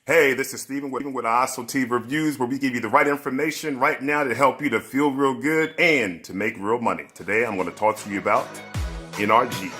Hey, this is Steven with Iaso Tea Reviews, where we give you the right information right now to help you to feel real good and to make real money. Today, I'm going to talk to you about NRG.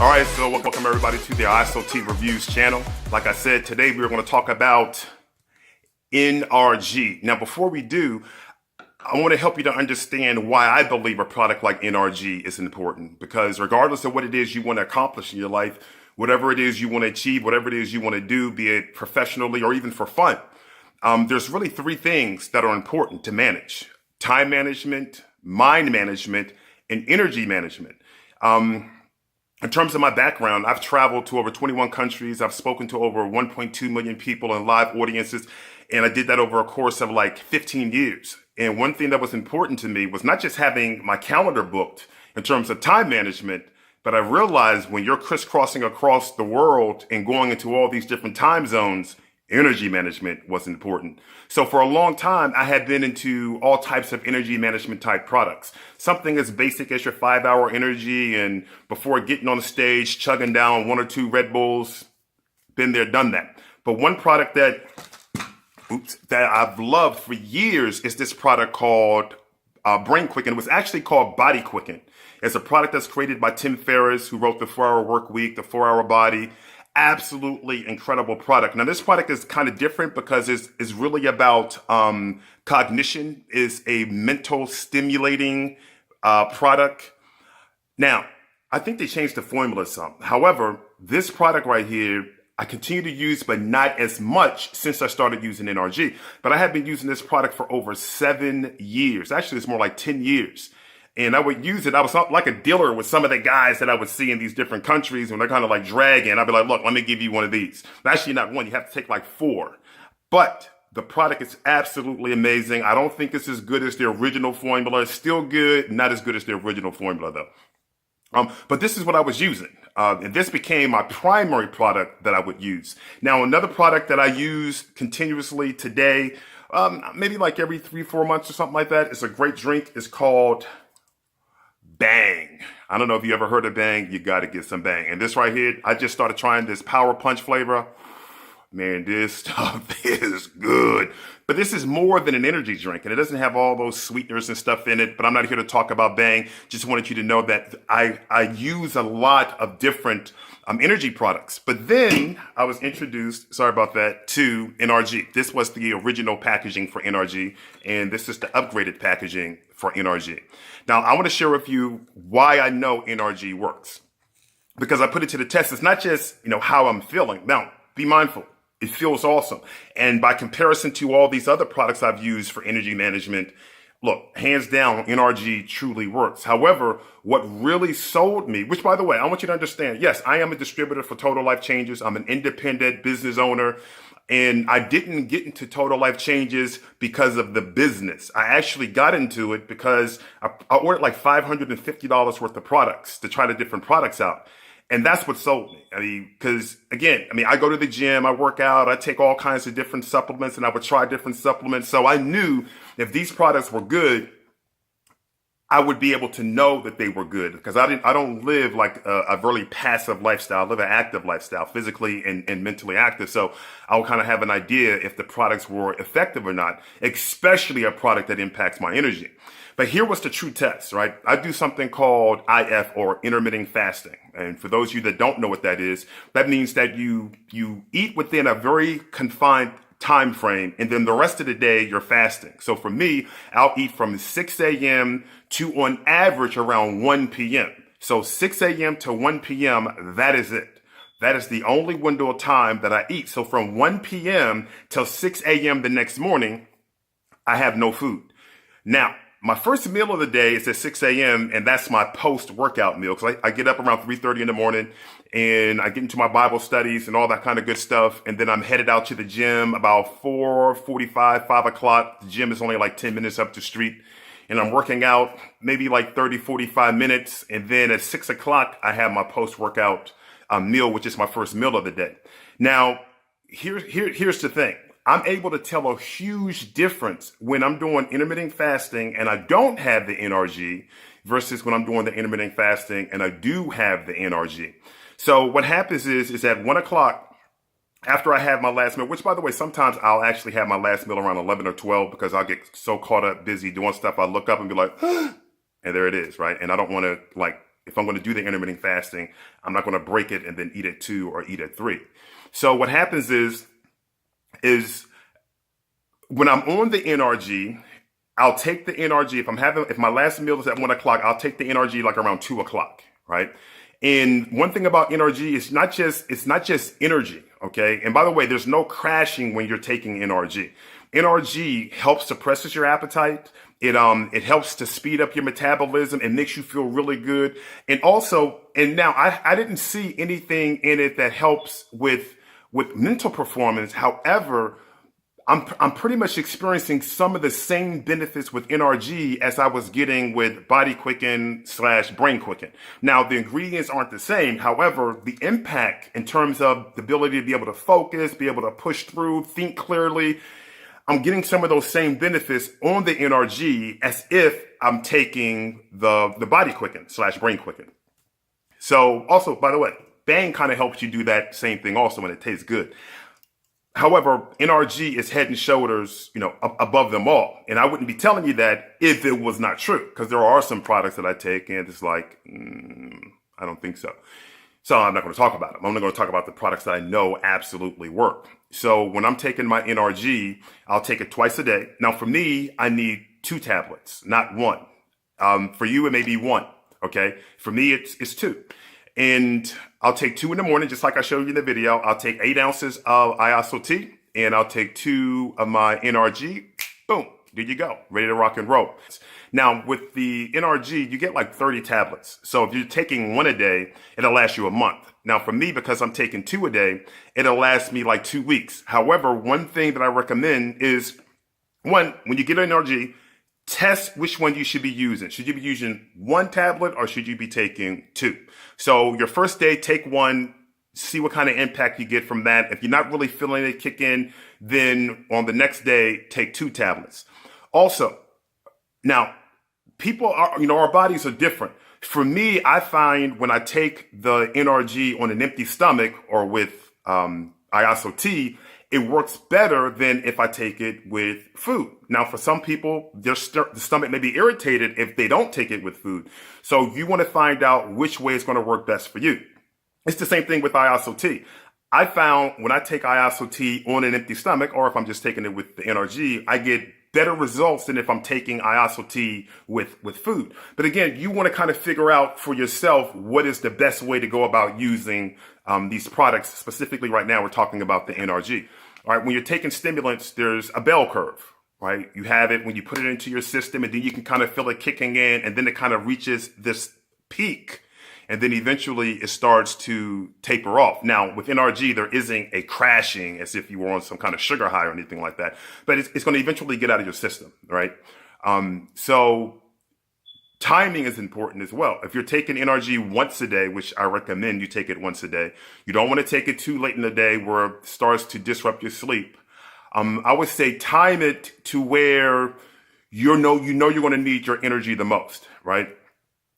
All right, so welcome everybody to the Iaso Tea Reviews channel. Like I said, today we are going to talk about NRG. Now, before we do, I want to help you to understand why I believe a product like NRG is important. Because regardless of what it is you want to accomplish in your life, whatever it is you want to achieve, whatever it is you want to do, be it professionally or even for fun, there's really three things that are important to manage: time management, mind management, and energy management. In terms of my background, I've traveled to over 21 countries. I've spoken to over 1.2 million people in live audiences, and I did that over a course of like 15 years. And one thing that was important to me was not just having my calendar booked in terms of time management, but I realized when you're crisscrossing across the world and going into all these different time zones, energy management was important. So for a long time, I had been into all types of energy management type products. Something as basic as your 5-hour energy, and before getting on the stage, chugging down 1 or 2 Red Bulls. Been there, done that. But one product that I've loved for years is this product called BrainQuicken. It was actually called BodyQuicken. It's a product that's created by Tim Ferriss, who wrote the 4-Hour Work Week, the 4-Hour Body. Absolutely incredible product. Now, this product is kind of different because it's really about cognition. Is a mental stimulating product. Now, I think they changed the formula some. However, this product right here, I continue to use, but not as much since I started using NRG. But I have been using this product for over 7 years. Actually, it's more like 10 years. And I would use it. I was like a dealer with some of the guys that I would see in these different countries when they're kind of like dragging. I'd be like, look, let me give you one of these. Actually, not one. You have to take like 4. But the product is absolutely amazing. I don't think it's as good as the original formula. It's still good. Not as good as the original formula, though. But this is what I was using. And this became my primary product that I would use. Now, another product that I use continuously today, maybe like every 3-4 months or something like that, it's a great drink. It's called Bang. I don't know if you ever heard of Bang. You got to get some Bang. And this right here, I just started trying this Power Punch flavor. Man, this stuff is good. But this is more than an energy drink, and it doesn't have all those sweeteners and stuff in it. But I'm not here to talk about Bang. Just wanted you to know that I use a lot of different energy products. But then I was introduced, sorry about that, to NRG. This was the original packaging for NRG, and this is the upgraded packaging for NRG. Now, I want to share with you why I know NRG works. Because I put it to the test. It's not just, how I'm feeling. Now, be mindful. It feels awesome. And by comparison to all these other products I've used for energy management, look, hands down, NRG truly works. However, what really sold me, which by the way, I want you to understand, yes, I am a distributor for Total Life Changes. I'm an independent business owner. And I didn't get into Total Life Changes because of the business. I actually got into it because I ordered like $550 worth of products to try the different products out. And that's what sold me. I mean, because again, I go to the gym, I work out, I take all kinds of different supplements, and I would try different supplements. So I knew if these products were good, I would be able to know that they were good, because I don't live like a really passive lifestyle. I live an active lifestyle, physically and mentally active. So I'll kind of have an idea if the products were effective or not, especially a product that impacts my energy. But here was the true test, right? I do something called IF, or intermittent fasting. And for those of you that don't know what that is, that means that you eat within a very confined time frame, and then the rest of the day you're fasting. So for me, I'll eat from 6 a.m. to on average around 1 p.m. So 6 a.m. to 1 p.m., that is it. That is the only window of time that I eat. So from 1 p.m. till 6 a.m. the next morning, I have no food. Now, my first meal of the day is at 6 a.m. and that's my post-workout meal because I get up around 3:30 in the morning and I get into my Bible studies and all that kind of good stuff. And then I'm headed out to the gym about 4:45, 5 o'clock. The gym is only like 10 minutes up the street. And I'm working out maybe like 30, 45 minutes. And then at 6 o'clock, I have my post-workout meal, which is my first meal of the day. Now, here's the thing. I'm able to tell a huge difference when I'm doing intermittent fasting and I don't have the NRG versus when I'm doing the intermittent fasting and I do have the NRG. So what happens is at 1 o'clock, after I have my last meal, which by the way, sometimes I'll actually have my last meal around 11 or 12 because I'll get so caught up busy doing stuff. I look up and be like, and there it is, right? And I don't want to if I'm going to do the intermittent fasting, I'm not going to break it and then eat at 2 or eat at 3. So what happens is when I'm on the NRG, I'll take the NRG. If my last meal is at 1 o'clock, I'll take the NRG like around 2 o'clock, right? And one thing about NRG is it's not just energy, okay? And by the way, there's no crashing when you're taking NRG. NRG helps suppresses your appetite. It helps to speed up your metabolism. It makes you feel really good. And also, and now I didn't see anything in it that helps with mental performance. However, I'm pretty much experiencing some of the same benefits with NRG as I was getting with BodyQuicken / BrainQuicken. Now, the ingredients aren't the same. However, the impact in terms of the ability to be able to focus, be able to push through, think clearly, I'm getting some of those same benefits on the NRG as if I'm taking the BodyQuicken / BrainQuicken. So also, by the way, Bang kind of helps you do that same thing also, and it tastes good. However, NRG is head and shoulders, above them all. And I wouldn't be telling you that if it was not true, because there are some products that I take and it's like, I don't think so. So I'm not going to talk about them. I'm only going to talk about the products that I know absolutely work. So when I'm taking my NRG, I'll take it twice a day. Now for me, I need 2 tablets, not 1. For you, it may be 1. Okay. For me, it's 2. And I'll take 2 in the morning, just like I showed you in the video. I'll take 8 ounces of Iaso tea, and I'll take 2 of my NRG. Boom, there you go, ready to rock and roll. Now, with the NRG, you get like 30 tablets. So if you're taking 1 a day, it'll last you a month. Now, for me, because I'm taking 2 a day, it'll last me like 2 weeks. However, one thing that I recommend is, when you get an NRG, test which one you should be using. Should you be using 1 tablet or should you be taking 2? So your first day, take 1, see what kind of impact you get from that. If you're not really feeling it kick in, then on the next day, take 2 tablets. Also, now, people are, our bodies are different. For me, I find when I take the NRG on an empty stomach or with Iaso tea, it works better than if I take it with food. Now, for some people, the stomach may be irritated if they don't take it with food. So you want to find out which way is going to work best for you. It's the same thing with Iaso tea. I found when I take Iaso tea on an empty stomach, or if I'm just taking it with the NRG, I get better results than if I'm taking Iaso tea with food. But again, you want to kind of figure out for yourself what is the best way to go about using these products. Specifically right now, we're talking about the NRG. All right, when you're taking stimulants, there's a bell curve, right? You have it when you put it into your system, and then you can kind of feel it kicking in, and then it kind of reaches this peak, and then eventually it starts to taper off. Now, with NRG, there isn't a crashing as if you were on some kind of sugar high or anything like that, but it's going to eventually get out of your system, right? So timing is important as well. If you're taking NRG once a day, which I recommend you take it once a day, you don't want to take it too late in the day where it starts to disrupt your sleep. I would say time it to where you know you're going to need your energy the most, right?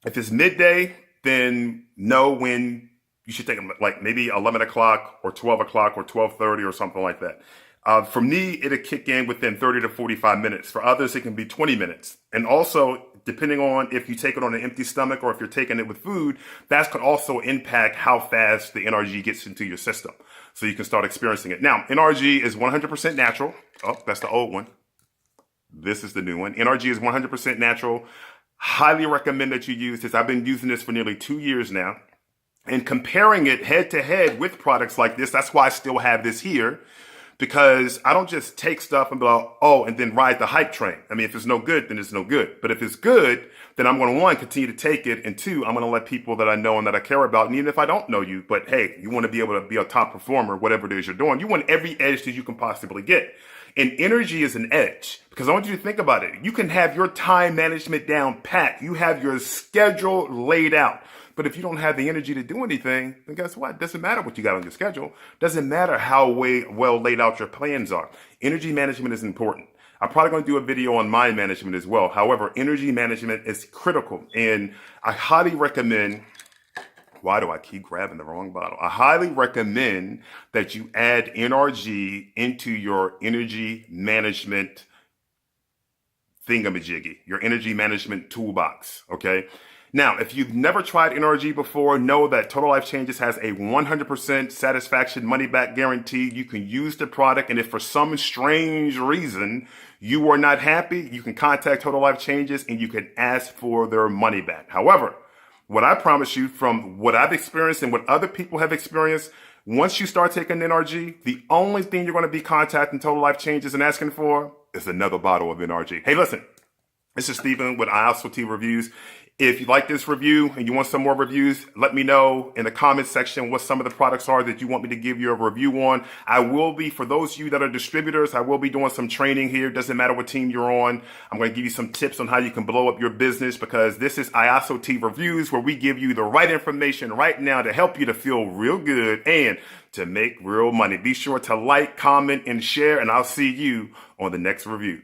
If it's midday, then know when you should take it, like maybe 11 o'clock or 12 o'clock or 12:30 or something like that. For me, it'll kick in within 30 to 45 minutes. For others, it can be 20 minutes. And also, depending on if you take it on an empty stomach or if you're taking it with food, that could also impact how fast the NRG gets into your system. So you can start experiencing it. Now, NRG is 100% natural. Oh, that's the old one. This is the new one. NRG is 100% natural. Highly recommend that you use this. I've been using this for nearly 2 years now. and comparing it head to head with products like this. That's why I still have this here, because I don't just take stuff and be like, oh, and then ride the hype train. I mean, if it's no good, then it's no good. But if it's good, then I'm going to, one, continue to take it. And two, I'm going to let people that I know and that I care about, and even if I don't know you, but hey, you want to be able to be a top performer, whatever it is you're doing, you want every edge that you can possibly get. And energy is an edge, because I want you to think about it. You can have your time management down pat. You have your schedule laid out. But if you don't have the energy to do anything, then guess what? Doesn't matter what you got on your schedule. Doesn't matter how well laid out your plans are. Energy management is important. I'm probably going to do a video on mind management as well. However, energy management is critical. And I highly recommend, why do I keep grabbing the wrong bottle? I highly recommend that you add NRG into your energy management thingamajiggy, your energy management toolbox, okay? Now, if you've never tried NRG before, know that Total Life Changes has a 100% satisfaction money back guarantee. You can use the product, and if for some strange reason you are not happy, you can contact Total Life Changes and you can ask for their money back. However, what I promise you, from what I've experienced and what other people have experienced, once you start taking NRG, the only thing you're going to be contacting Total Life Changes and asking for is another bottle of NRG. Hey, listen, this is Stephen with Iaso Tea Reviews. If you like this review and you want some more reviews, let me know in the comments section what some of the products are that you want me to give you a review on. I will be, for those of you that are distributors, I will be doing some training here. Doesn't matter what team you're on. I'm going to give you some tips on how you can blow up your business, because this is Iaso Tea Reviews, where we give you the right information right now to help you to feel real good and to make real money. Be sure to like, comment, and share, and I'll see you on the next review.